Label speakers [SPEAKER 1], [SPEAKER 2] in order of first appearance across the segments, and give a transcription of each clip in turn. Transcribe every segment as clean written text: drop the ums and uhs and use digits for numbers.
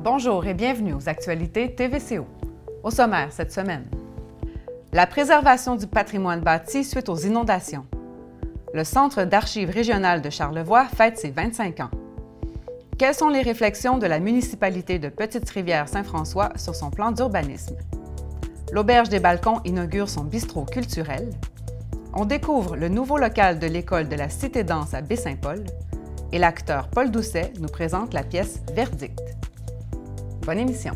[SPEAKER 1] Bonjour et bienvenue aux actualités TVCO. Au sommaire cette semaine, la préservation du patrimoine bâti suite aux inondations. Le Centre d'archives régional de Charlevoix fête ses 25 ans. Quelles sont les réflexions de la municipalité de Petite-Rivière-Saint-François sur son plan d'urbanisme? L'Auberge des Balcons inaugure son bistrot culturel. On découvre le nouveau local de l'école de la Cité Danse à Baie-Saint-Paul. Et l'acteur Paul Doucet nous présente la pièce Verdict. Bonne émission!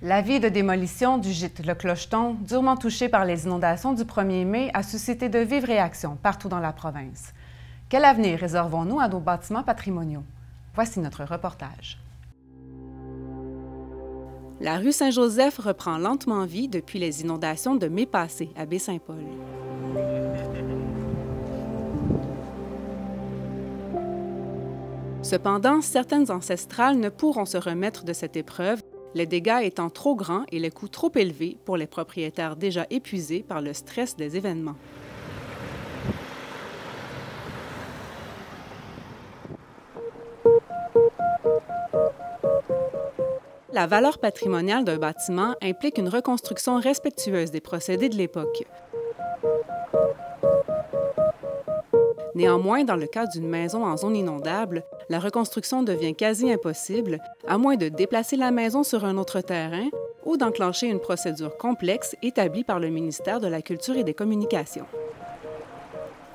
[SPEAKER 1] L'avis de démolition du gîte Le Clocheton, durement touché par les inondations du 1er mai, a suscité de vives réactions partout dans la province. Quel avenir réservons-nous à nos bâtiments patrimoniaux? Voici notre reportage. La rue Saint-Joseph reprend lentement vie depuis les inondations de mai passé à Baie-Saint-Paul. Cependant, certaines ancestrales ne pourront se remettre de cette épreuve, les dégâts étant trop grands et les coûts trop élevés pour les propriétaires déjà épuisés par le stress des événements. La valeur patrimoniale d'un bâtiment implique une reconstruction respectueuse des procédés de l'époque. Néanmoins, dans le cas d'une maison en zone inondable, la reconstruction devient quasi impossible, à moins de déplacer la maison sur un autre terrain ou d'enclencher une procédure complexe établie par le ministère de la Culture et des Communications.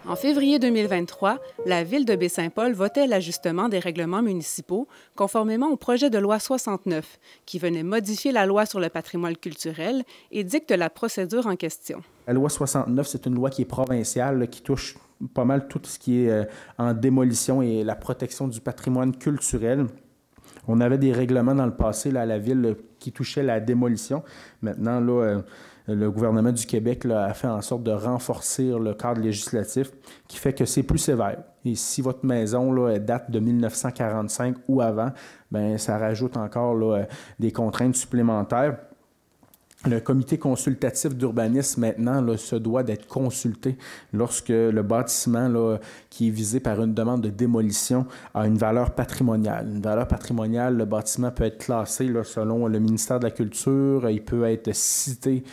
[SPEAKER 1] En février 2023, la Ville de Baie-Saint-Paul votait l'ajustement des règlements municipaux conformément au projet de loi 69, qui venait modifier la loi sur le patrimoine culturel et dicte la procédure en question.
[SPEAKER 2] La loi 69, c'est une loi qui est provinciale, là, qui touche pas mal tout ce qui est en démolition et la protection du patrimoine culturel. On avait des règlements dans le passé là, à la Ville qui touchaient la démolition. Maintenant, là, le gouvernement du Québec là, a fait en sorte de renforcer le cadre législatif qui fait que c'est plus sévère. Et si votre maison là, date de 1945 ou avant, bien, ça rajoute encore là, des contraintes supplémentaires. Le comité consultatif d'urbanisme, maintenant, là, se doit d'être consulté lorsque le bâtiment là, qui est visé par une demande de démolition a une valeur patrimoniale. Une valeur patrimoniale, le bâtiment peut être classé là, selon le ministère de la Culture, il peut être cité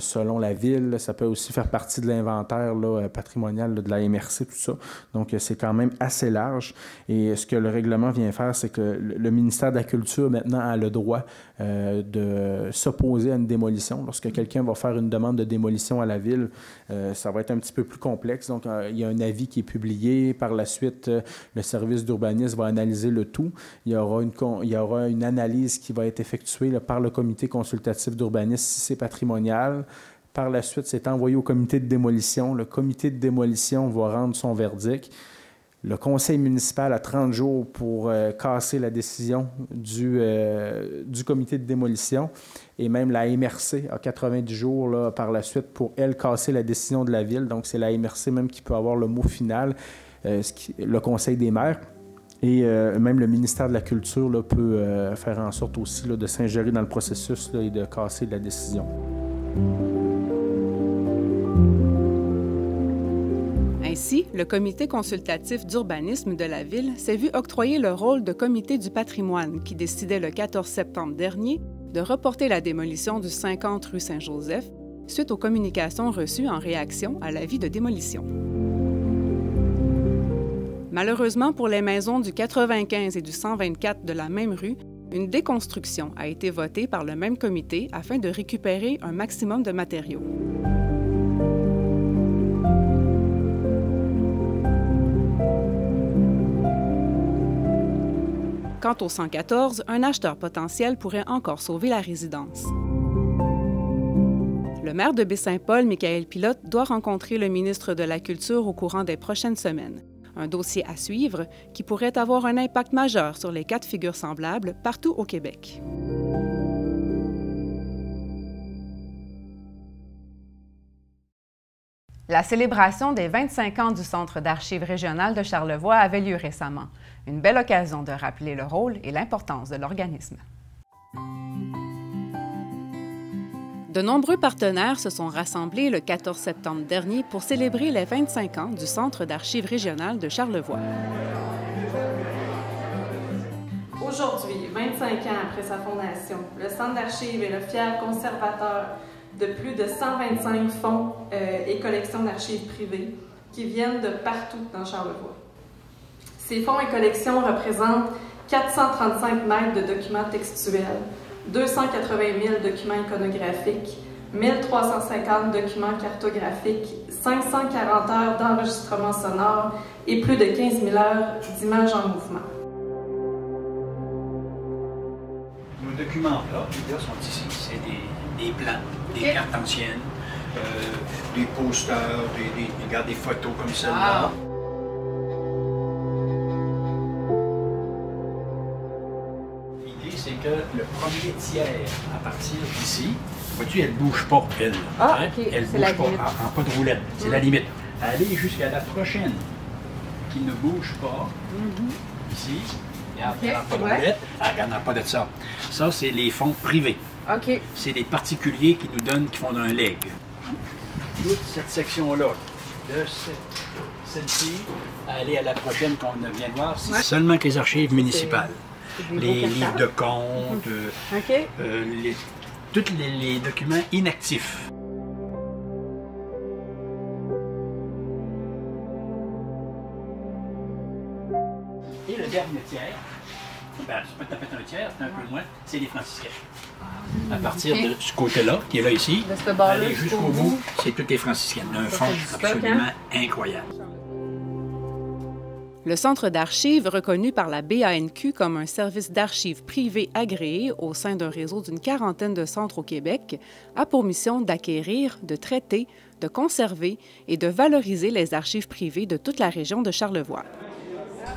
[SPEAKER 2] selon la ville, ça peut aussi faire partie de l'inventaire là, patrimonial là, de la MRC, tout ça. Donc, c'est quand même assez large. Et ce que le règlement vient faire, c'est que le ministère de la Culture, maintenant, a le droit de s'opposer à une démolition. Lorsque quelqu'un va faire une demande de démolition à la Ville, ça va être un petit peu plus complexe. Donc, il y a un avis qui est publié. Par la suite, le service d'urbanisme va analyser le tout. Il y aura une analyse qui va être effectuée là, par le comité consultatif d'urbanisme si c'est patrimonial. Par la suite, c'est envoyé au comité de démolition. Le comité de démolition va rendre son verdict. Le conseil municipal a 30 jours pour casser la décision du comité de démolition et même la MRC a 90 jours là, par la suite pour, elle, casser la décision de la Ville. Donc, c'est la MRC même qui peut avoir le mot final, le conseil des maires. Et même le ministère de la Culture là, peut faire en sorte aussi là, de s'ingérer dans le processus là, et de casser la décision.
[SPEAKER 1] Ainsi, le comité consultatif d'urbanisme de la Ville s'est vu octroyer le rôle de comité du patrimoine qui décidait le 14 septembre dernier de reporter la démolition du 50 rue Saint-Joseph suite aux communications reçues en réaction à l'avis de démolition. Malheureusement pour les maisons du 95 et du 124 de la même rue, une déconstruction a été votée par le même comité afin de récupérer un maximum de matériaux. Quant au 114, un acheteur potentiel pourrait encore sauver la résidence. Le maire de Baie-Saint-Paul, Michael Pilote, doit rencontrer le ministre de la Culture au courant des prochaines semaines. Un dossier à suivre qui pourrait avoir un impact majeur sur les cas de figure semblables partout au Québec. La célébration des 25 ans du Centre d'archives régional de Charlevoix avait lieu récemment. Une belle occasion de rappeler le rôle et l'importance de l'organisme. De nombreux partenaires se sont rassemblés le 14 septembre dernier pour célébrer les 25 ans du Centre d'archives régional de Charlevoix.
[SPEAKER 3] Aujourd'hui, 25 ans après sa fondation, le Centre d'archives est le fier conservateur de plus de 125 fonds et collections d'archives privées qui viennent de partout dans Charlevoix. Ces fonds et collections représentent 435 mètres de documents textuels, 280 000 documents iconographiques, 1350 documents cartographiques, 540 heures d'enregistrement sonore et plus de 15 000 heures d'images en mouvement.
[SPEAKER 4] Nos documents là sont ici. C'est des plans, des cartes anciennes, des posters, des photos comme celle-là. L'idée, c'est que le premier tiers, à partir d'ici, vois-tu, elle ne bouge pas, elle.
[SPEAKER 1] Ah, OK.
[SPEAKER 4] Elle ne bouge pas, en pas de roulette. C'est la limite. Aller jusqu'à la prochaine, qui ne bouge pas, ici. Regarde, pas de roulette. Regarde, pas de ça. Ça, c'est les fonds privés.
[SPEAKER 1] OK.
[SPEAKER 4] C'est des particuliers qui nous donnent, qui font un leg. Toute cette section-là, de celle-ci, à aller à la prochaine qu'on vient de voir, c'est seulement que les archives municipales. Les livres de comptes, tous les documents inactifs. Et le dernier tiers, ben, c'est pas tout à fait un tiers, c'est un peu moins, c'est les franciscains. À partir de ce côté-là, qui est là ici, aller jusqu'au bout, c'est toutes les franciscaines. Un fonds absolument incroyable.
[SPEAKER 1] Le Centre d'archives, reconnu par la BANQ comme un service d'archives privé agréé au sein d'un réseau d'une quarantaine de centres au Québec, a pour mission d'acquérir, de traiter, de conserver et de valoriser les archives privées de toute la région de Charlevoix.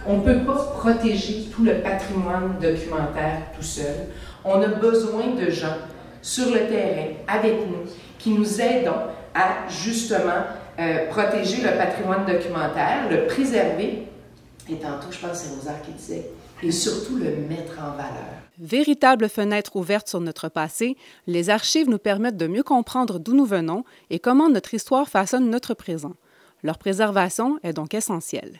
[SPEAKER 5] On ne peut pas protéger tout le patrimoine documentaire tout seul. On a besoin de gens sur le terrain, avec nous, qui nous aident à justement protéger le patrimoine documentaire, le préserver. Et tantôt, je pense que c'est Rosaire qui disait, et surtout le mettre en valeur.
[SPEAKER 1] Véritable fenêtre ouverte sur notre passé, les archives nous permettent de mieux comprendre d'où nous venons et comment notre histoire façonne notre présent. Leur préservation est donc essentielle.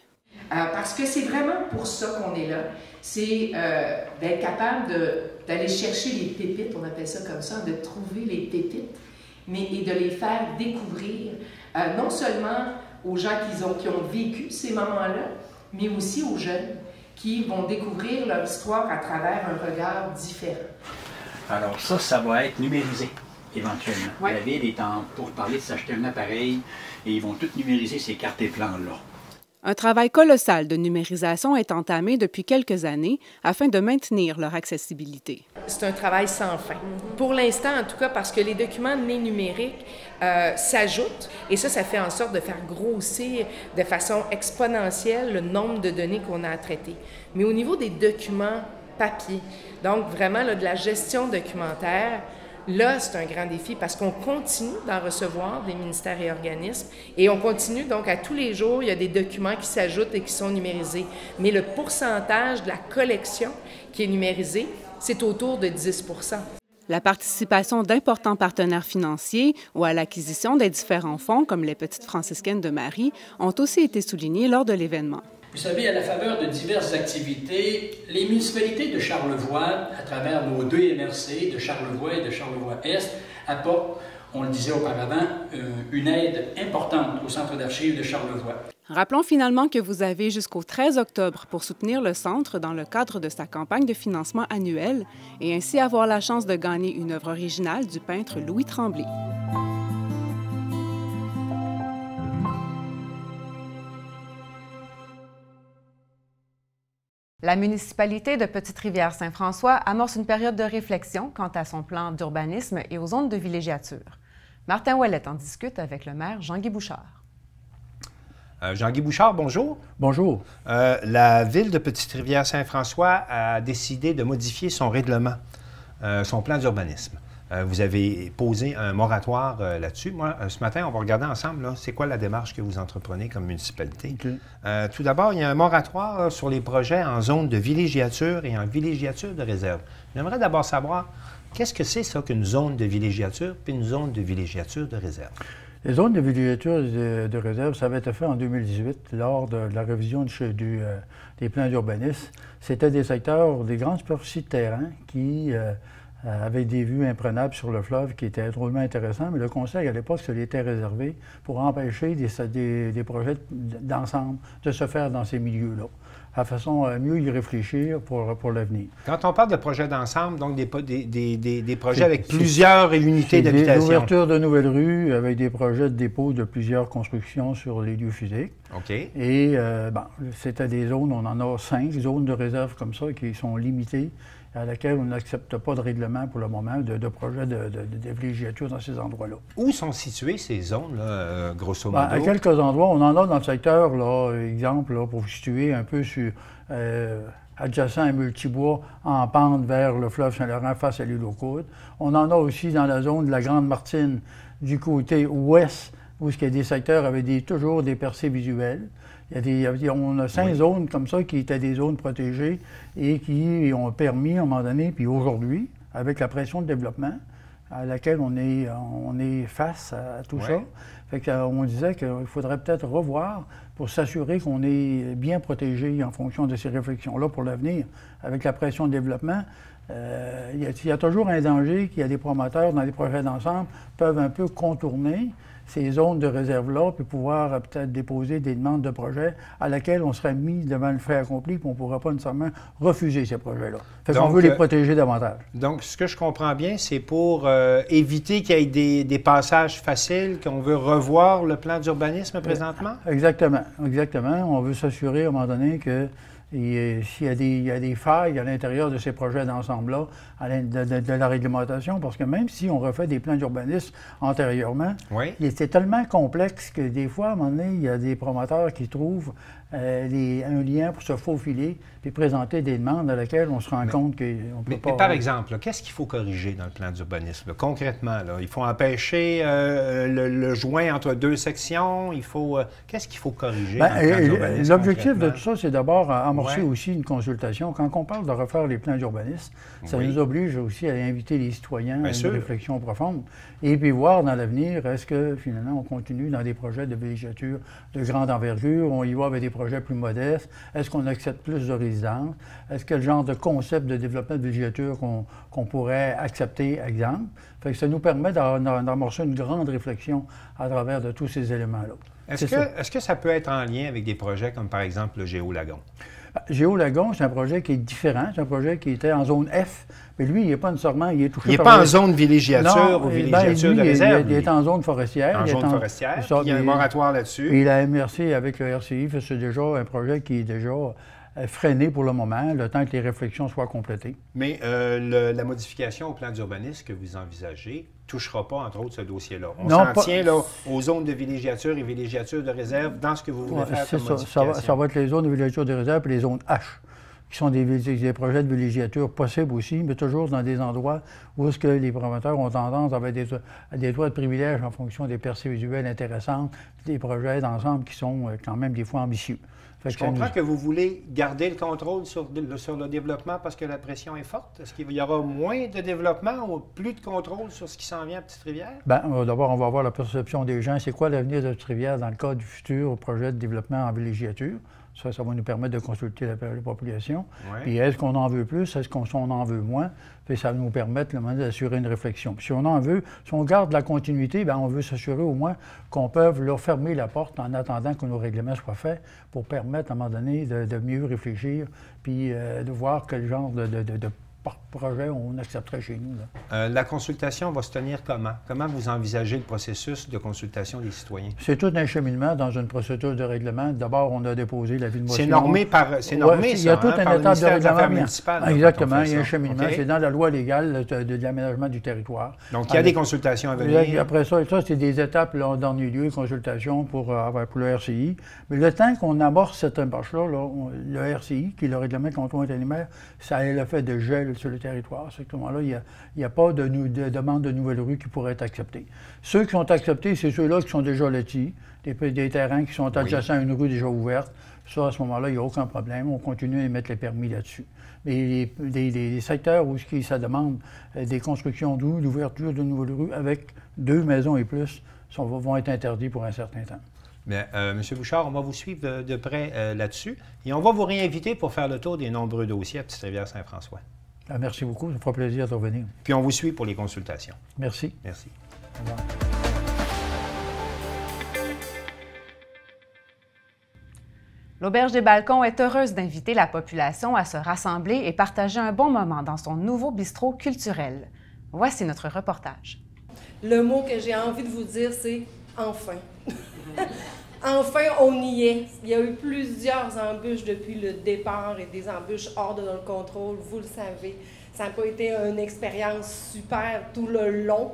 [SPEAKER 5] Parce que c'est vraiment pour ça qu'on est là. C'est d'être capable d'aller chercher les pépites, on appelle ça comme ça, de trouver les pépites, et de les faire découvrir, non seulement aux gens qui ont vécu ces moments-là, mais aussi aux jeunes qui vont découvrir leur histoire à travers un regard différent.
[SPEAKER 4] Alors ça va être numérisé éventuellement.
[SPEAKER 1] Ouais.
[SPEAKER 4] La Ville est pour parler de s'acheter un appareil et ils vont tout numériser ces cartes et plans-là.
[SPEAKER 1] Un travail colossal de numérisation est entamé depuis quelques années afin de maintenir leur accessibilité.
[SPEAKER 5] C'est un travail sans fin. Pour l'instant, en tout cas, parce que les documents nés numériques s'ajoutent, et ça fait en sorte de faire grossir de façon exponentielle le nombre de données qu'on a à traiter. Mais au niveau des documents papier, donc vraiment là, de la gestion documentaire, là, c'est un grand défi parce qu'on continue d'en recevoir des ministères et organismes et on continue donc à tous les jours, il y a des documents qui s'ajoutent et qui sont numérisés. Mais le pourcentage de la collection qui est numérisée, c'est autour de 10 %.
[SPEAKER 1] La participation d'importants partenaires financiers ou à l'acquisition des différents fonds, comme les Petites franciscaines de Marie, ont aussi été soulignés lors de l'événement.
[SPEAKER 6] Vous savez, à la faveur de diverses activités, les municipalités de Charlevoix, à travers nos deux MRC de Charlevoix et de Charlevoix-Est, apportent, on le disait auparavant, une aide importante au Centre d'archives de Charlevoix.
[SPEAKER 1] Rappelons finalement que vous avez jusqu'au 13 octobre pour soutenir le Centre dans le cadre de sa campagne de financement annuelle et ainsi avoir la chance de gagner une œuvre originale du peintre Louis Tremblay. La municipalité de Petite-Rivière-Saint-François amorce une période de réflexion quant à son plan d'urbanisme et aux zones de villégiature. Martin Ouellette en discute avec le maire Jean-Guy Bouchard.
[SPEAKER 7] Jean-Guy Bouchard, bonjour.
[SPEAKER 8] Bonjour.
[SPEAKER 7] La ville de Petite-Rivière-Saint-François a décidé de modifier son règlement, son plan d'urbanisme. Vous avez posé un moratoire là-dessus. Moi, ce matin, on va regarder ensemble, c'est quoi la démarche que vous entreprenez comme municipalité.
[SPEAKER 8] Okay.
[SPEAKER 7] Tout d'abord, il y a un moratoire sur les projets en zone de villégiature et en villégiature de réserve. J'aimerais d'abord savoir, qu'est-ce que c'est ça qu'une zone de villégiature puis une zone de villégiature de réserve?
[SPEAKER 8] Les zones de villégiature de réserve, ça avait été fait en 2018 lors de la révision des plans d'urbanisme. C'était des secteurs, des grandes superficies de terrain qui avaient des vues imprenables sur le fleuve qui étaient drôlement intéressants, mais le conseil à l'époque se l'était réservé pour empêcher des projets d'ensemble de se faire dans ces milieux-là, à façon à mieux y réfléchir pour l'avenir.
[SPEAKER 7] Quand on parle de projets d'ensemble, donc des projets avec plusieurs unités d'habitation.
[SPEAKER 8] L'ouverture de nouvelles rues avec des projets de dépôt de plusieurs constructions sur les lieux physiques.
[SPEAKER 7] OK.
[SPEAKER 8] Et c'était des zones, on en a 5 zones de réserve comme ça qui sont limitées, à laquelle on n'accepte pas de règlement pour le moment de projets de villégiature dans ces endroits-là.
[SPEAKER 7] Où sont situées ces zones-là, grosso modo?
[SPEAKER 8] À quelques endroits. On en a dans le secteur, là, exemple, là, pour vous situer un peu sur adjacent à Multibois, en pente vers le fleuve Saint-Laurent face à l'île aux Coudes. On en a aussi dans la zone de la Grande Martine, du côté ouest, où il y a des secteurs avec toujours des percées visuelles. On a 5 zones comme ça qui étaient des zones protégées et qui ont permis, à un moment donné, puis aujourd'hui, avec la pression de développement à laquelle on est face à tout ça, fait qu'on disait qu'il faudrait peut-être revoir pour s'assurer qu'on est bien protégé en fonction de ces réflexions-là pour l'avenir. Avec la pression de développement, il y a toujours un danger qu'il y a des promoteurs dans les projets d'ensemble peuvent un peu contourner ces zones de réserve-là, puis pouvoir peut-être déposer des demandes de projets à laquelle on serait mis devant le fait accompli, puis on ne pourra pas nécessairement refuser ces projets-là. Fait qu'on veut les protéger davantage.
[SPEAKER 7] Donc, ce que je comprends bien, c'est pour éviter qu'il y ait des passages faciles, qu'on veut revoir le plan d'urbanisme présentement?
[SPEAKER 8] Exactement, exactement. On veut s'assurer à un moment donné que s'il y a des failles à l'intérieur de ces projets d'ensemble-là, de la réglementation, parce que même si on refait des plans d'urbanisme antérieurement, c'est tellement complexe que des fois, à un moment donné, il y a des promoteurs qui trouvent un lien pour se faufiler puis présenter des demandes à laquelle on se rend compte qu'on ne peut pas...
[SPEAKER 7] Mais par exemple, qu'est-ce qu'il faut corriger dans le plan d'urbanisme? Concrètement, il faut empêcher le joint entre 2 sections, qu'est-ce qu'il faut corriger dans le plan d'urbanisme?
[SPEAKER 8] L'objectif de tout ça, c'est d'abord amorcer aussi une consultation. Quand on parle de refaire les plans d'urbanisme, ça nous oblige aussi à inviter les citoyens à une réflexion profonde et puis voir dans l'avenir, est-ce que finalement on continue dans des projets de villégiature de grande envergure, on y va avec des projets plus modestes, est-ce qu'on accepte plus de résidences, est-ce que le genre de concept de développement de villégiature qu'on pourrait accepter, exemple. Fait que ça nous permet d'amorcer une grande réflexion à travers de tous ces éléments-là.
[SPEAKER 7] Est-ce que ça peut être en lien avec des projets comme par exemple le Géolagon?
[SPEAKER 8] Géolagon, c'est un projet qui est différent. C'est un projet qui était en zone F, mais lui, il n'est pas nécessairement... Il est touché
[SPEAKER 7] il n'est pas en zone villégiature ou villégiature de réserve.
[SPEAKER 8] Il est en zone forestière.
[SPEAKER 7] En zone forestière, il y a un moratoire là-dessus.
[SPEAKER 8] Et la MRC, avec le RCI, c'est déjà un projet qui est déjà freiné pour le moment, le temps que les réflexions soient complétées.
[SPEAKER 7] Mais la modification au plan d'urbanisme que vous envisagez ne touchera pas, entre autres, ce dossier-là. On s'en tient là, aux zones de villégiature et villégiature de réserve dans ce que vous voulez faire comme modification.
[SPEAKER 8] Ça va être les zones de villégiature de réserve et les zones H, qui sont des projets de villégiature possibles aussi, mais toujours dans des endroits où est-ce que les promoteurs ont tendance à avoir des droits de privilège en fonction des percées visuelles intéressantes, des projets d'ensemble qui sont quand même des fois ambitieux.
[SPEAKER 7] Je comprends que vous voulez garder le contrôle sur le développement parce que la pression est forte. Est-ce qu'il y aura moins de développement ou plus de contrôle sur ce qui s'en vient à Petite-Rivière?
[SPEAKER 8] Bien, d'abord, on va avoir la perception des gens. C'est quoi l'avenir de Petite-Rivière dans le cadre du futur projet de développement en villégiature? Ça va nous permettre de consulter la population. Puis est-ce qu'on en veut plus? Est-ce qu'on en veut moins? Puis ça va nous permettre d'assurer une réflexion. Puis si on en veut, si on garde la continuité, bien, on veut s'assurer au moins qu'on peut leur fermer la porte en attendant que nos règlements soient faits pour permettre à un moment donné de mieux réfléchir puis de voir quel genre de projet on accepterait chez nous.
[SPEAKER 7] La consultation va se tenir comment? Comment vous envisagez le processus de consultation des citoyens?
[SPEAKER 8] C'est tout un cheminement dans une procédure de règlement. D'abord, on a déposé l'avis de motion.
[SPEAKER 7] C'est normé par... C'est normé,
[SPEAKER 8] il y a toute une étape de règlement
[SPEAKER 7] municipal.
[SPEAKER 8] Exactement, il y a un cheminement. C'est dans la loi légale de l'aménagement du territoire.
[SPEAKER 7] Donc, il y a des consultations à venir.
[SPEAKER 8] Après ça c'est des étapes en dernier lieu, consultation pour le RCI. Mais le temps qu'on amorce cette marche-là, le RCI, qui est le règlement de contrôle intérimaire, ça a l'effet de gel nouvelles sur le territoire. À ce moment-là, il n'y a pas de demande de nouvelles rues qui pourraient être acceptées. Ceux qui sont acceptés, c'est ceux-là qui sont déjà lotis, des terrains qui sont adjacents à une rue déjà ouverte. Ça, à ce moment-là, il n'y a aucun problème. On continue à émettre les permis là-dessus. Mais les secteurs où ça demande des constructions de rues, l'ouverture de nouvelles rues avec 2 maisons et plus vont être interdits pour un certain temps.
[SPEAKER 7] Bien, M. Bouchard, on va vous suivre de près là-dessus et on va vous réinviter pour faire le tour des nombreux dossiers à Petite-Rivière-Saint-François.
[SPEAKER 8] Merci beaucoup. Ça me fera plaisir de revenir.
[SPEAKER 7] Puis on vous suit pour les consultations.
[SPEAKER 8] Merci.
[SPEAKER 7] Merci.
[SPEAKER 8] Au revoir.
[SPEAKER 1] L'Auberge des Balcons est heureuse d'inviter la population à se rassembler et partager un bon moment dans son nouveau bistrot culturel. Voici notre reportage.
[SPEAKER 9] Le mot que j'ai envie de vous dire, c'est « enfin ». Enfin, on y est. Il y a eu plusieurs embûches depuis le départ et des embûches hors de notre contrôle, vous le savez. Ça n'a pas été une expérience super tout le long,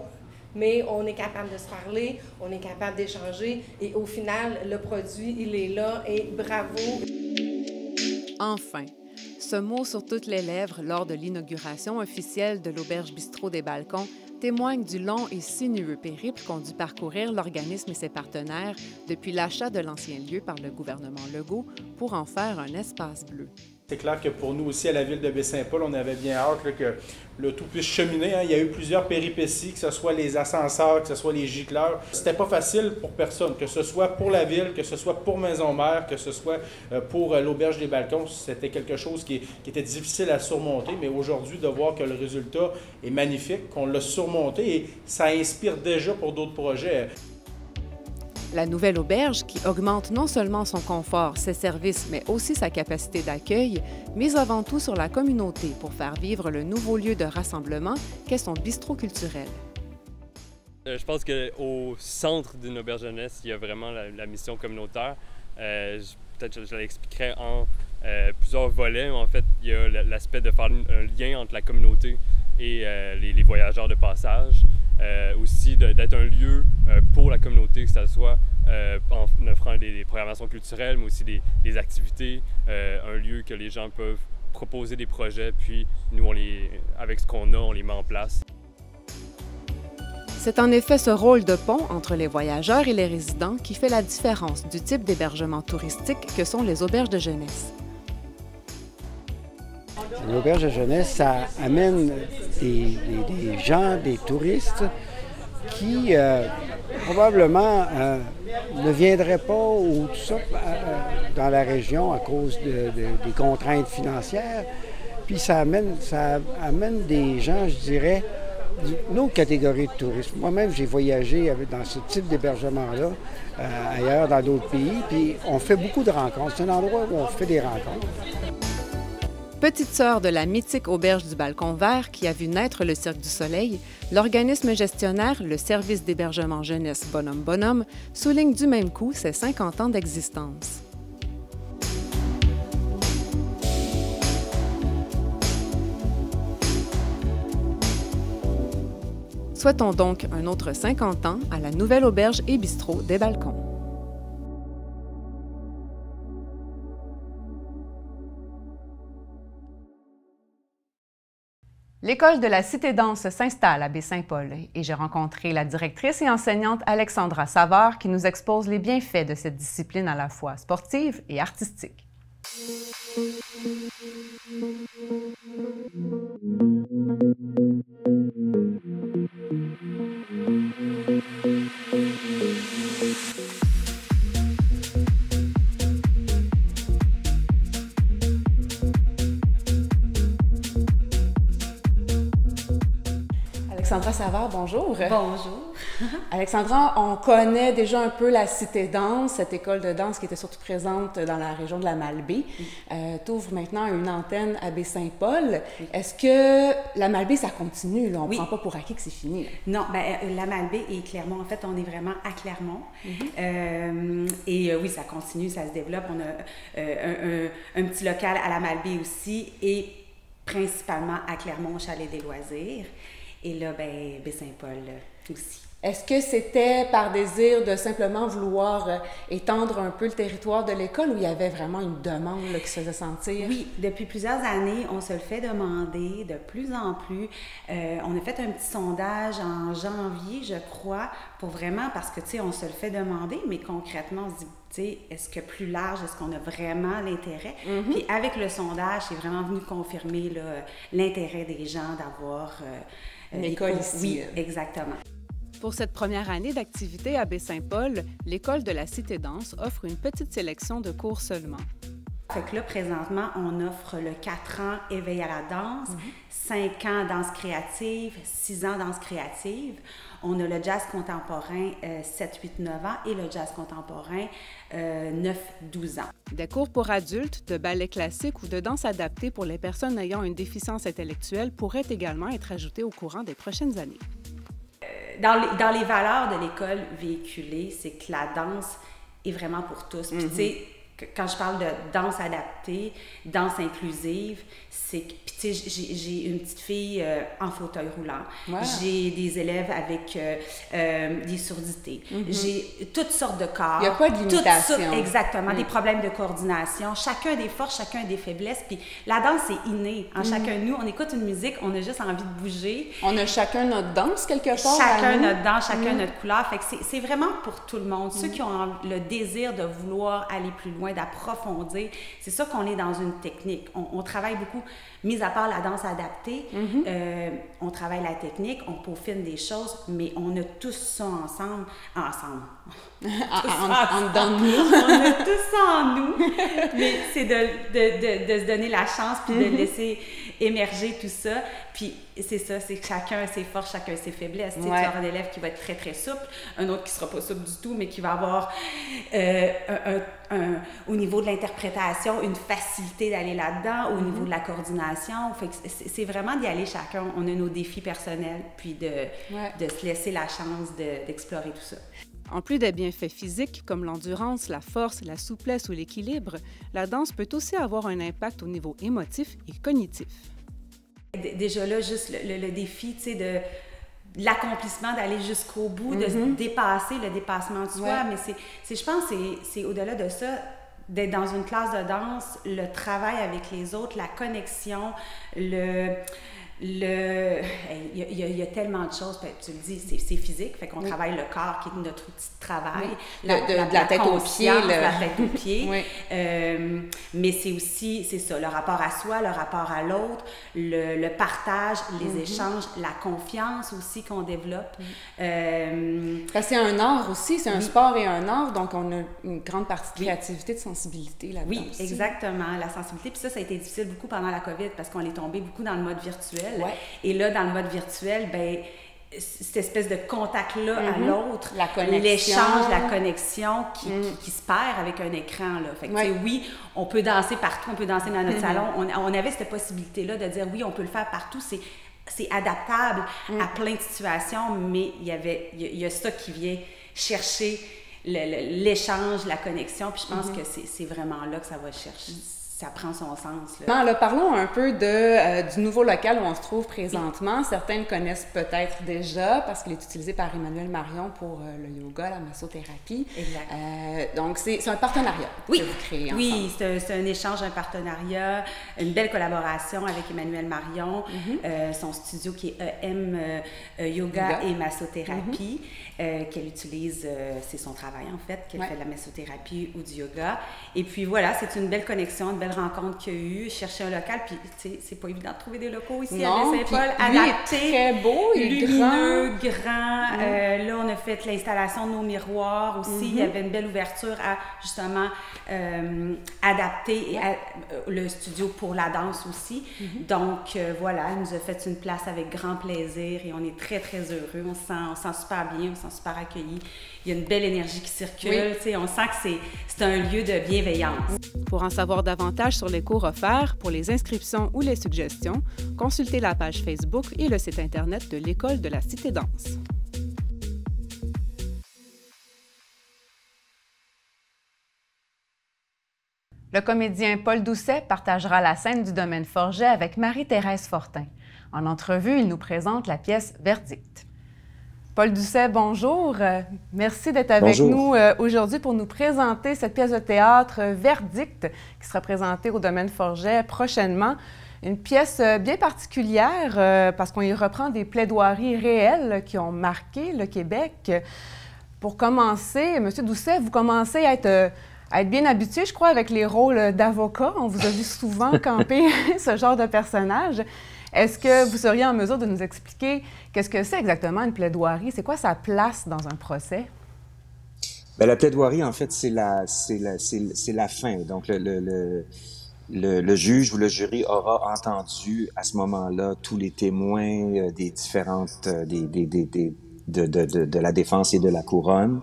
[SPEAKER 9] mais on est capable de se parler, on est capable d'échanger et au final, le produit, il est là et bravo.
[SPEAKER 1] Enfin, ce mot sur toutes les lèvres lors de l'inauguration officielle de l'Auberge Bistrot des Balcons témoigne du long et sinueux périple qu'ont dû parcourir l'organisme et ses partenaires depuis l'achat de l'ancien lieu par le gouvernement Legault pour en faire un espace bleu.
[SPEAKER 2] C'est clair que pour nous aussi, à la ville de Baie-Saint-Paul, on avait bien hâte là, que le tout puisse cheminer. Il y a eu plusieurs péripéties, que ce soit les ascenseurs, que ce soit les gicleurs. C'était pas facile pour personne, que ce soit pour la ville, que ce soit pour Maison-Mère, que ce soit pour l'Auberge des Balcons. C'était quelque chose qui était difficile à surmonter, mais aujourd'hui, de voir que le résultat est magnifique, qu'on l'a surmonté et ça inspire déjà pour d'autres projets.
[SPEAKER 1] La nouvelle auberge, qui augmente non seulement son confort, ses services, mais aussi sa capacité d'accueil, mise avant tout sur la communauté pour faire vivre le nouveau lieu de rassemblement qu'est son bistrot culturel.
[SPEAKER 10] Je pense qu'au centre d'une auberge jeunesse, il y a vraiment la mission communautaire. Peut-être que je l'expliquerai en plusieurs volets. En fait, il y a l'aspect de faire un lien entre la communauté et les voyageurs de passage. Aussi d'être un lieu pour la communauté, que ce soit en offrant des programmations culturelles, mais aussi des activités, un lieu que les gens peuvent proposer des projets, puis nous, avec ce qu'on a, on les met en place.
[SPEAKER 1] C'est en effet ce rôle de pont entre les voyageurs et les résidents qui fait la différence du type d'hébergement touristique que sont les auberges de jeunesse.
[SPEAKER 11] L'auberge de jeunesse, ça amène des gens, des touristes qui probablement ne viendraient pas ou tout ça dans la région à cause des contraintes financières. Puis ça amène des gens, je dirais, d'une autre catégorie de touristes. Moi-même, j'ai voyagé dans ce type d'hébergement-là, ailleurs dans d'autres pays, puis on fait beaucoup de rencontres. C'est un endroit où on fait des rencontres.
[SPEAKER 1] Petite sœur de la mythique auberge du Balcon Vert qui a vu naître le Cirque du Soleil, l'organisme gestionnaire, le service d'hébergement jeunesse Bonhomme, souligne du même coup ses 50 ans d'existence. Souhaitons donc un autre 50 ans à la nouvelle auberge et bistrot des Balcons. L'école de la Cité Danse s'installe à Baie-Saint-Paul et j'ai rencontré la directrice et enseignante Alexandra Savard qui nous expose les bienfaits de cette discipline à la fois sportive et artistique. Alexandra Savard, bonjour.
[SPEAKER 12] Bonjour.
[SPEAKER 1] Alexandra, on connaît déjà un peu la Cité Danse, cette école de danse qui était surtout présente dans la région de la Malbaie. Tu ouvres maintenant une antenne à Baie-Saint-Paul. Est-ce que la Malbaie, ça continue? Là? On ne prend pas pour acquis que c'est fini. Là.
[SPEAKER 12] Non, la Malbaie et Clermont, en fait, on est vraiment à Clermont. Oui, ça continue, ça se développe. On a un petit local à la Malbaie aussi et principalement à Clermont, au Chalet des Loisirs. Et là, Baie-Saint-Paul aussi.
[SPEAKER 13] Est-ce que c'était par désir de simplement vouloir étendre un peu le territoire de l'école ou il y avait vraiment une demande là, qui se faisait sentir?
[SPEAKER 12] Oui, depuis plusieurs années, on se le fait demander de plus en plus. On a fait un petit sondage en janvier, je crois, pour vraiment, parce que, tu sais, on se le fait demander, mais concrètement, on se dit, tu sais, est-ce que plus large, est-ce qu'on a vraiment l'intérêt? Puis avec le sondage, c'est vraiment venu confirmer l'intérêt des gens d'avoir
[SPEAKER 13] une école ici.
[SPEAKER 12] Oui, exactement.
[SPEAKER 1] Pour cette première année d'activité à Baie-Saint-Paul, l'école de la Cité Danse offre une petite sélection de cours seulement.
[SPEAKER 12] Fait que là, présentement, on offre le 4 ans éveil à la danse, 5 ans danse créative, 6 ans danse créative. On a le jazz contemporain 7, 8, 9 ans et le jazz contemporain 9, 12 ans.
[SPEAKER 1] Des cours pour adultes, de ballet classique ou de danse adaptée pour les personnes ayant une déficience intellectuelle pourraient également être ajoutés au courant des prochaines années.
[SPEAKER 12] Dans les valeurs de l'école véhiculée, c'est que la danse est vraiment pour tous. Puis tu sais, quand je parle de danse adaptée, danse inclusive, c'est que, puis tu sais, j'ai une petite fille en fauteuil roulant, j'ai des élèves avec des surdité, j'ai toutes sortes de corps.
[SPEAKER 13] Il n'y a pas de limitation.
[SPEAKER 12] Exactement, des problèmes de coordination, chacun des forces, chacun des faiblesses, puis la danse, c'est inné. En chacun de nous, on écoute une musique, on a juste envie de bouger.
[SPEAKER 13] On a chacun notre danse, quelque part.
[SPEAKER 12] Chacun notre danse, chacun notre couleur. Fait que c'est vraiment pour tout le monde. Ceux qui ont le désir de vouloir aller plus loin, d'approfondir, c'est ça qu'on est dans une technique. On travaille beaucoup, mis à part la danse adaptée, on travaille la technique, on peaufine des choses, mais on a tous ça ensemble.
[SPEAKER 13] En dedans de nous.
[SPEAKER 12] On a tout ça en nous, mais c'est de se donner la chance puis de laisser émerger tout ça. Puis c'est ça, c'est que chacun a ses forces, chacun a ses faiblesses. Tu sais, tu vas avoir un élève qui va être très, très souple, un autre qui sera pas souple du tout, mais qui va avoir au niveau de l'interprétation, une facilité d'aller là-dedans, au niveau de la coordination. Fait que c'est vraiment d'y aller chacun. On a nos défis personnels, puis de se laisser la chance d'explorer tout ça.
[SPEAKER 1] En plus des bienfaits physiques comme l'endurance, la force, la souplesse ou l'équilibre, la danse peut aussi avoir un impact au niveau émotif et cognitif.
[SPEAKER 12] Déjà là, juste le défi, tu sais, de l'accomplissement, d'aller jusqu'au bout, de se dépasser, le dépassement de soi, mais je pense que c'est au-delà de ça, d'être dans une classe de danse, le travail avec les autres, la connexion, il y a tellement de choses, tu le dis, c'est physique, fait qu'on travaille le corps qui est notre outil de travail,
[SPEAKER 13] de la tête aux pieds,
[SPEAKER 12] la tête aux pieds, mais c'est aussi, c'est ça, le rapport à soi, le rapport à l'autre, le partage, les échanges, la confiance aussi qu'on développe.
[SPEAKER 13] C'est un art aussi, c'est un sport et un art, donc on a une grande partie de créativité, de sensibilité là-dedans.
[SPEAKER 12] Oui,
[SPEAKER 13] aussi.
[SPEAKER 12] Exactement, la sensibilité, puis ça a été difficile beaucoup pendant la COVID parce qu'on est tombé beaucoup dans le mode virtuel. Et là, dans le mode virtuel, ben, cette espèce de contact-là à l'autre, l'échange, la connexion qui se perd avec un écran. Là. Fait que, oui, on peut danser partout, on peut danser dans notre salon. On avait cette possibilité-là de dire oui, on peut le faire partout. C'est adaptable à plein de situations, mais il y a ça qui vient chercher l'échange, la connexion. Puis je pense que c'est vraiment là que ça va chercher. Ça prend son sens.
[SPEAKER 13] Là. Là, parlons un peu du nouveau local où on se trouve présentement. Certains le connaissent peut-être déjà parce qu'il est utilisé par Emmanuel Marion pour le yoga, la massothérapie.
[SPEAKER 12] Exact.
[SPEAKER 13] Donc, c'est un partenariat que vous créez ensemble.
[SPEAKER 12] Oui, c'est un échange, un partenariat, une belle collaboration avec Emmanuel Marion, son studio qui est EM Yoga et Massothérapie, qu'elle utilise, c'est son travail en fait, qu'elle fait de la massothérapie ou du yoga. Et puis voilà, c'est une belle connexion, une belle rencontre qu'il y a eu, chercher un local, puis tu sais, c'est pas évident de trouver des locaux ici à Baie-Saint-Paul, adaptés,
[SPEAKER 13] très beau,
[SPEAKER 12] lumineux, grand. Là, on a fait l'installation de nos miroirs aussi. Il y avait une belle ouverture à justement adapter le studio pour la danse aussi. Donc voilà, elle nous a fait une place avec grand plaisir et on est très, très heureux. On se sent super bien, on se sent super accueillis. Il y a une belle énergie qui circule. On sent que c'est un lieu de bienveillance.
[SPEAKER 1] Pour en savoir davantage sur les cours offerts, pour les inscriptions ou les suggestions, consultez la page Facebook et le site Internet de l'École de la Cité Danse. Le comédien Paul Doucet partagera la scène du domaine Forget avec Marie-Thérèse Fortin. En entrevue, il nous présente la pièce Verdict. Paul Doucet, bonjour. Merci d'être avec nous aujourd'hui pour nous présenter cette pièce de théâtre Verdict qui sera présentée au Domaine Forget prochainement. Une pièce bien particulière parce qu'on y reprend des plaidoiries réelles qui ont marqué le Québec. Pour commencer, M. Doucet, vous commencez à être bien habitué, je crois, avec les rôles d'avocat. On vous a vu souvent camper ce genre de personnage. Est-ce que vous seriez en mesure de nous expliquer qu'est-ce que c'est exactement une plaidoirie? C'est quoi sa place dans un procès?
[SPEAKER 14] Bien, la plaidoirie, en fait, c'est la fin. Donc, le juge ou le jury aura entendu à ce moment-là tous les témoins des différentes de la défense et de la couronne.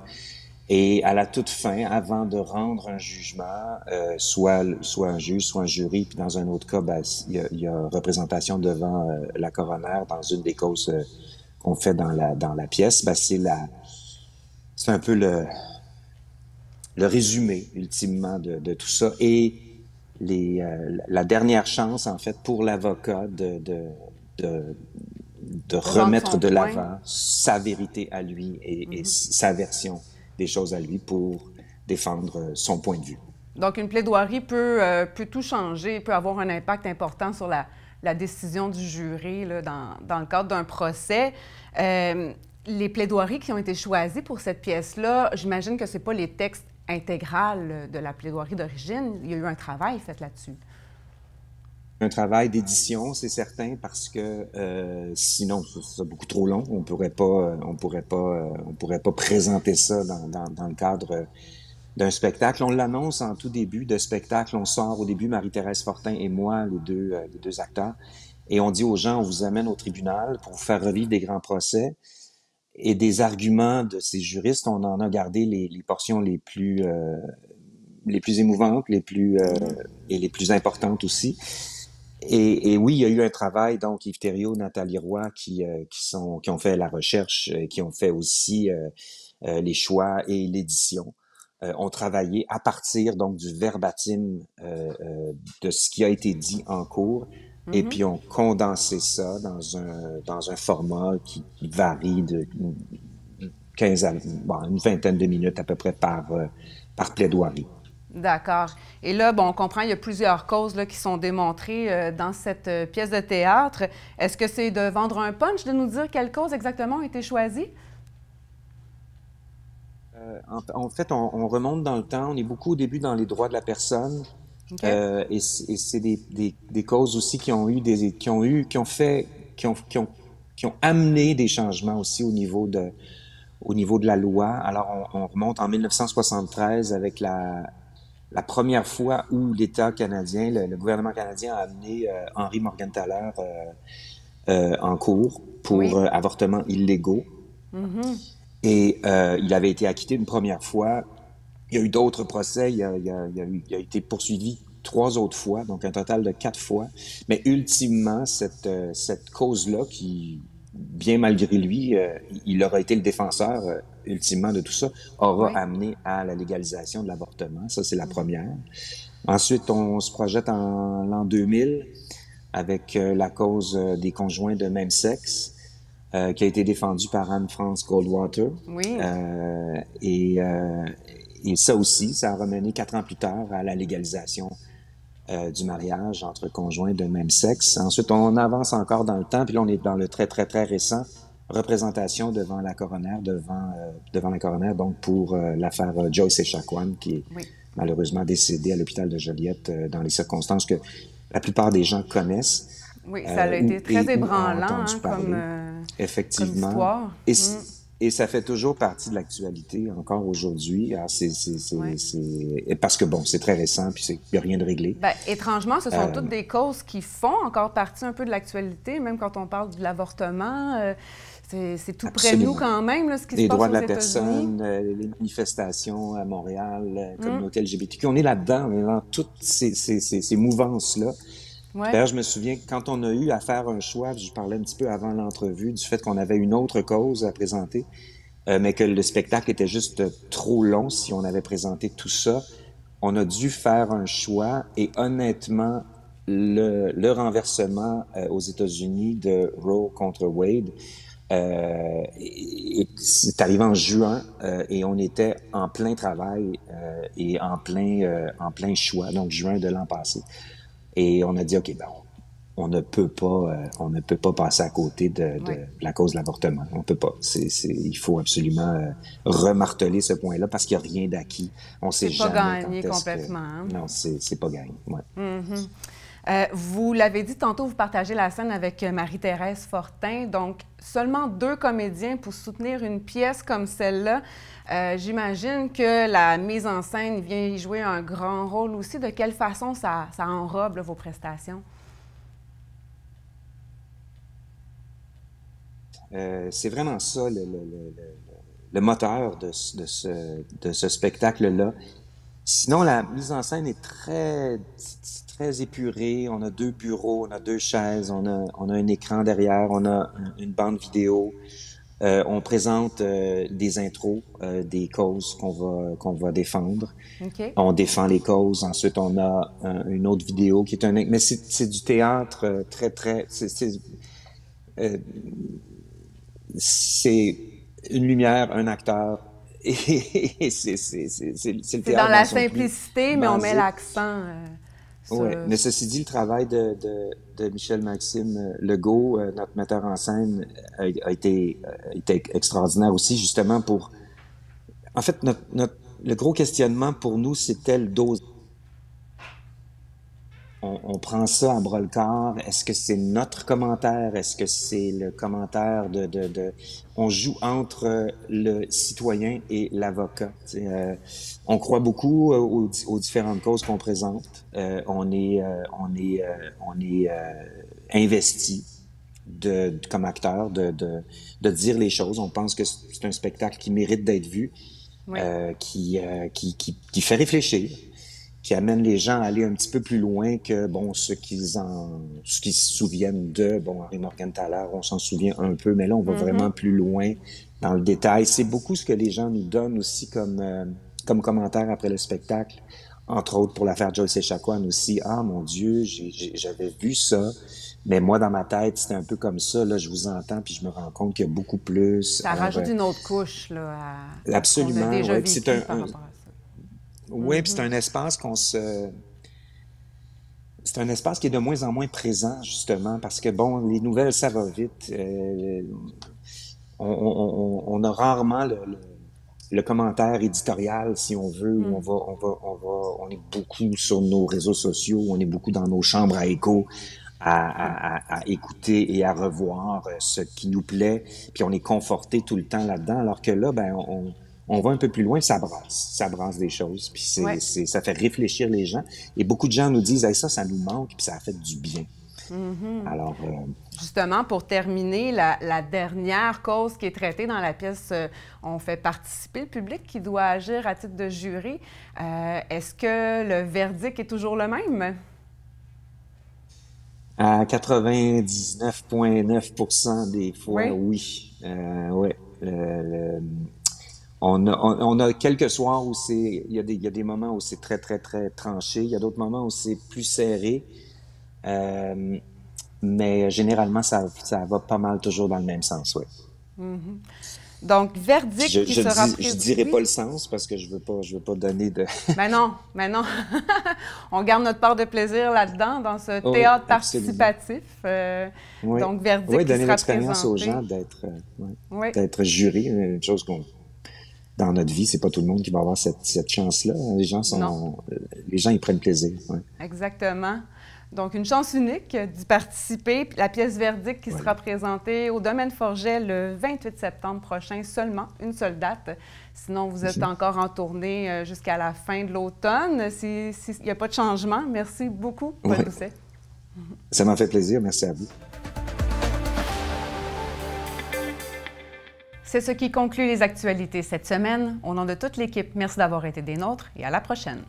[SPEAKER 14] Et à la toute fin, avant de rendre un jugement, soit un juge, soit un jury, puis dans un autre cas, ben, il y a représentation devant la coroner dans une des causes qu'on fait dans la pièce. Ben, c'est un peu le résumé, ultimement, de tout ça. Et la dernière chance, en fait, pour l'avocat de remettre de l'avant sa vérité à lui et sa version des choses à lui pour défendre son point de vue.
[SPEAKER 1] Donc, une plaidoirie peut tout changer, peut avoir un impact important sur la décision du jury là, dans le cadre d'un procès. Les plaidoiries qui ont été choisies pour cette pièce-là, j'imagine que ce n'est pas les textes intégraux de la plaidoirie d'origine. Il y a eu un travail fait là-dessus.
[SPEAKER 14] Un travail d'édition, c'est certain, parce que sinon, c'est beaucoup trop long. On pourrait pas présenter ça dans le cadre d'un spectacle. On l'annonce en tout début de spectacle. On sort au début Marie-Thérèse Fortin et moi, les deux acteurs, et on dit aux gens, on vous amène au tribunal pour vous faire revivre des grands procès. Et des arguments de ces juristes, on en a gardé les portions les plus émouvantes, et les plus importantes aussi. Et oui, il y a eu un travail, donc Yves Thériault, Nathalie Roy, qui ont fait la recherche, qui ont fait aussi les choix et l'édition, ont travaillé à partir donc du verbatim de ce qui a été dit en cours, et puis ont condensé ça dans un format qui varie de 15 à une vingtaine de minutes à peu près par plaidoirie.
[SPEAKER 1] D'accord. Et là, bon, on comprend, il y a plusieurs causes là, qui sont démontrées dans cette pièce de théâtre. Est-ce que c'est de vendre un punch, de nous dire quelles causes exactement ont été choisies?
[SPEAKER 14] En fait, on remonte dans le temps. On est beaucoup au début dans les droits de la personne. Okay. Et c'est des causes aussi qui ont amené des changements aussi au niveau de la loi. Alors, on remonte en 1973 avec la première fois où l'État canadien, le gouvernement canadien a amené Henry Morgentaler en cours pour avortements illégaux. Et il avait été acquitté une première fois. Il y a eu d'autres procès. Il a été poursuivi 3 autres fois, donc un total de 4 fois. Mais ultimement, cette cause-là, qui, bien malgré lui, il aura été le défenseur ultimement de tout ça, aura amené à la légalisation de l'avortement. Ça, c'est la première. Ensuite, on se projette en l'an 2000 avec la cause des conjoints de même sexe, qui a été défendue par Anne-France Goldwater.
[SPEAKER 1] Oui.
[SPEAKER 14] Et ça aussi, ça a ramené 4 ans plus tard à la légalisation du mariage entre conjoints de même sexe. Ensuite, on avance encore dans le temps, puis là, on est dans le très, très, très récent représentation devant la coroner, donc pour l'affaire Joyce Echaquan, qui est malheureusement décédée à l'hôpital de Joliette dans les circonstances que la plupart des gens connaissent.
[SPEAKER 1] Oui, ça a été très ébranlant comme
[SPEAKER 14] effectivement. Et ça fait toujours partie de l'actualité encore aujourd'hui. Parce que, bon, c'est très récent, puis il n'y a rien de réglé.
[SPEAKER 1] Bien, étrangement, ce sont toutes des causes qui font encore partie un peu de l'actualité, même quand on parle de l'avortement. C'est tout près de nous quand même, là, ce qui se passe aux États-Unis. Les droits de la personne,
[SPEAKER 14] les manifestations à Montréal, la communauté LGBTQ, on est là-dedans, on est dans toutes ces mouvances-là. Ouais. D'ailleurs, je me souviens, quand on a eu à faire un choix, je parlais un petit peu avant l'entrevue du fait qu'on avait une autre cause à présenter, mais que le spectacle était juste trop long si on avait présenté tout ça. On a dû faire un choix et honnêtement, le renversement aux États-Unis de Roe contre Wade C'est arrivé en juin et on était en plein travail et en plein choix, donc juin de l'an passé. Et on a dit, OK, ben, on ne peut pas passer à côté de la cause de l'avortement. On peut pas. Il faut absolument remarteler ce point-là parce qu'il n'y a rien d'acquis. On sait jamais.
[SPEAKER 1] C'est pas gagné complètement. Hein?
[SPEAKER 14] Non, c'est pas gagné. Ouais.
[SPEAKER 1] Mm-hmm. Vous l'avez dit tantôt, vous partagez la scène avec Marie-Thérèse Fortin. Donc, seulement 2 comédiens pour soutenir une pièce comme celle-là. J'imagine que la mise en scène vient y jouer un grand rôle aussi. De quelle façon ça enrobe là, vos prestations?
[SPEAKER 14] C'est vraiment ça le moteur de ce spectacle-là. Sinon, la mise en scène est très épurée. On a 2 bureaux, on a 2 chaises, on a un écran derrière, on a une bande vidéo. On présente des intros, des causes qu'on va défendre.
[SPEAKER 1] Okay.
[SPEAKER 14] On défend les causes. Ensuite, on a une autre vidéo qui est mais c'est du théâtre c'est une lumière, un acteur, et c'est le théâtre.
[SPEAKER 1] C'est dans la simplicité, mais on met l'accent sur...
[SPEAKER 14] Oui, mais ceci dit, le travail de Michel-Maxime Legault, notre metteur en scène, a été extraordinaire aussi, justement pour... En fait, le gros questionnement pour nous, c'était le dosage. On prend ça à bras-le-corps. Est-ce que c'est notre commentaire? Est-ce que c'est le commentaire On joue entre le citoyen et l'avocat. On croit beaucoup aux différentes causes qu'on présente. On est investi comme acteur de dire les choses. On pense que c'est un spectacle qui mérite d'être vu, oui. Qui fait réfléchir, qui amène les gens à aller un petit peu plus loin que, bon, ce qu'ils se souviennent de, bon, Henri Morgenthaler, on s'en souvient un peu, mais là, on va vraiment plus loin dans le détail. C'est beaucoup ce que les gens nous donnent aussi comme commentaire après le spectacle. Entre autres, pour l'affaire Joyce Echaquan aussi. Ah, mon Dieu, j'avais vu ça, mais moi, dans ma tête, c'était un peu comme ça. Là, je vous entends, puis je me rends compte qu'il y a beaucoup plus.
[SPEAKER 1] Ça rajoute une autre couche, là,
[SPEAKER 14] absolument,
[SPEAKER 1] oui. C'est
[SPEAKER 14] oui, puis c'est un espace c'est un espace qui est de moins en moins présent, justement, parce que, bon, les nouvelles, ça va vite. On a rarement le commentaire éditorial, si on veut, où on est beaucoup sur nos réseaux sociaux, on est beaucoup dans nos chambres à écho, à écouter et à revoir ce qui nous plaît, puis on est conforté tout le temps là-dedans, alors que là, ben, on va un peu plus loin, ça brasse des choses, puis ça fait réfléchir les gens. Et beaucoup de gens nous disent, hey, ça nous manque, puis ça a fait du bien. Alors,
[SPEAKER 1] justement, pour terminer, la dernière cause qui est traitée dans la pièce, on fait participer le public qui doit agir à titre de jury. Est-ce que le verdict est toujours le même?
[SPEAKER 14] À 99,9% des fois, oui. Ouais. On a quelques soirs où il y a des moments où c'est très, très, très tranché. Il y a d'autres moments où c'est plus serré. Mais généralement, ça va pas mal toujours dans le même sens, oui.
[SPEAKER 1] Donc, verdict qui sera pris...
[SPEAKER 14] Je dirais pas le sens parce que je veux pas donner de...
[SPEAKER 1] Mais non. On garde notre part de plaisir là-dedans, dans ce théâtre participatif. Donc, verdict qui sera présenté. Oui, donner l'expérience
[SPEAKER 14] aux gens d'être jurés, une chose qu'on... Dans notre vie, c'est pas tout le monde qui va avoir cette chance-là. Les gens ils prennent plaisir. Ouais.
[SPEAKER 1] Exactement. Donc, une chance unique d'y participer. La pièce Verdict qui sera présentée au Domaine Forget le 28 septembre prochain, seulement une seule date. Sinon, vous êtes encore en tournée jusqu'à la fin de l'automne. S'il n'y a pas de changement, merci beaucoup, Paul Doucet.
[SPEAKER 14] Ça m'a fait plaisir. Merci à vous.
[SPEAKER 1] C'est ce qui conclut les actualités cette semaine. Au nom de toute l'équipe, merci d'avoir été des nôtres et à la prochaine.